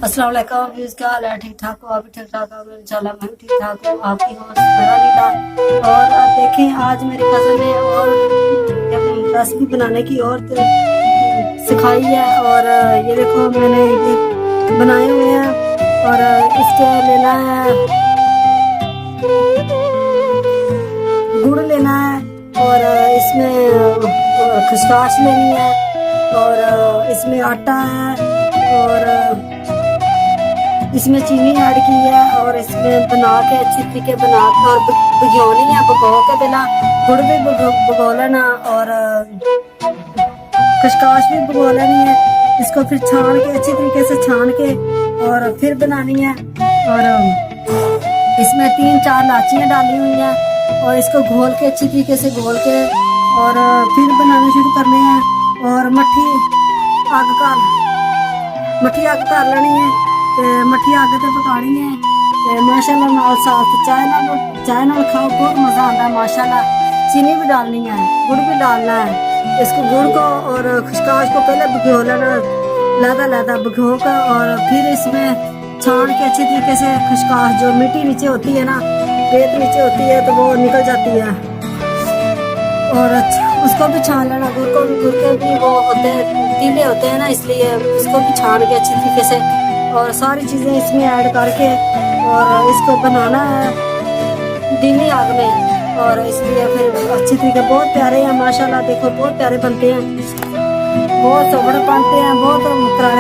अस्सलाम वालेकुम व्यूज़, क्या हाल है? ठीक ठाक हो? आप भी ठीक ठाक हो? इंशाल्लाह मैं भी ठीक ठाक हूँ। आपकी होस्ट मेरा लीला। और आप देखें, आज मेरी कज़न ने और रेसिपी बनाने की और सिखाई है। और ये देखो मैंने ये बनाए हुए हैं। और इसके लेना है गुड़ लेना है, और इसमें खसकास लेनी है, और इसमें आटा है, और इसमें चीनी ऐड की है, और इसमें बना के अच्छी तरीके बना के और भिगोनी है। भिगो के पहला गुड़ भी भिगो लेना, और खसकास भी भिगो लेनी है। इसको फिर छान के अच्छी तरीके से छान के और फिर बनानी है। और इसमें 3-4 इलाचियाँ डाली हुई हैं, और इसको घोल के अच्छी तरीके से घोल के और फिर बनाने शुरू करने हैं। और मट्ठी अग कर लेनी है, ते मट्ठी अग ते पकानी है। ते माशाल्लाह नाल साथ चाय नाल खाओ, बहुत मजा आता है माशाल्लाह। चीनी भी डालनी है, गुड़ भी डालना है। इसको गुड़ को और खसकास को पहले भिगो लेना, लहदा भिगो कर, और फिर इसमें छान के अच्छी तरीके से खसकास जो मिट्टी नीचे होती है ना, रेत नीचे होती है, तो वो निकल जाती है। और उसको भी छान लेना, गुड़ के भी वो होते हैं, तीले होते हैं ना, इसलिए उसको भी छान के अच्छी तरीके से और सारी चीज़ें इसमें ऐड करके और इसको बनाना है धीमी आग में। और इसलिए फिर अच्छी तरीके बहुत प्यारे हैं माशाल्लाह। देखो बहुत प्यारे बनते हैं, बहुत सोबड़ बनते हैं, बहुत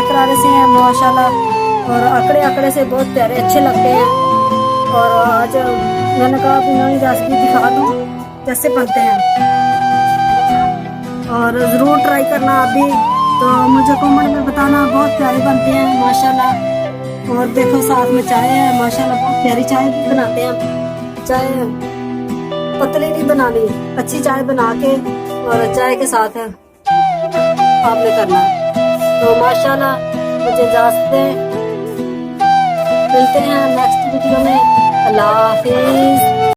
करारे से हैं माशाल्लाह, और अकड़े से बहुत प्यारे अच्छे लगते हैं। और आज मैंने कहा कि नई रेसिपी दिखा दूँ कैसे बनते हैं, और ज़रूर ट्राई करना आप भी। तो मुझे कमेंट में बताना, बहुत प्यारे बनते हैं माशाल्लाह। और देखो साथ में चाय है माशाल्लाह, बहुत प्यारी चाय भी बनाते हैं। चाय पतली नहीं बनानी, अच्छी चाय बना के और चाय के साथ आपने करना। तो माशाल्लाह मुझे इजाज़त दें, मिलते हैं नेक्स्ट वीडियो में। अल्लाह हाफिज़।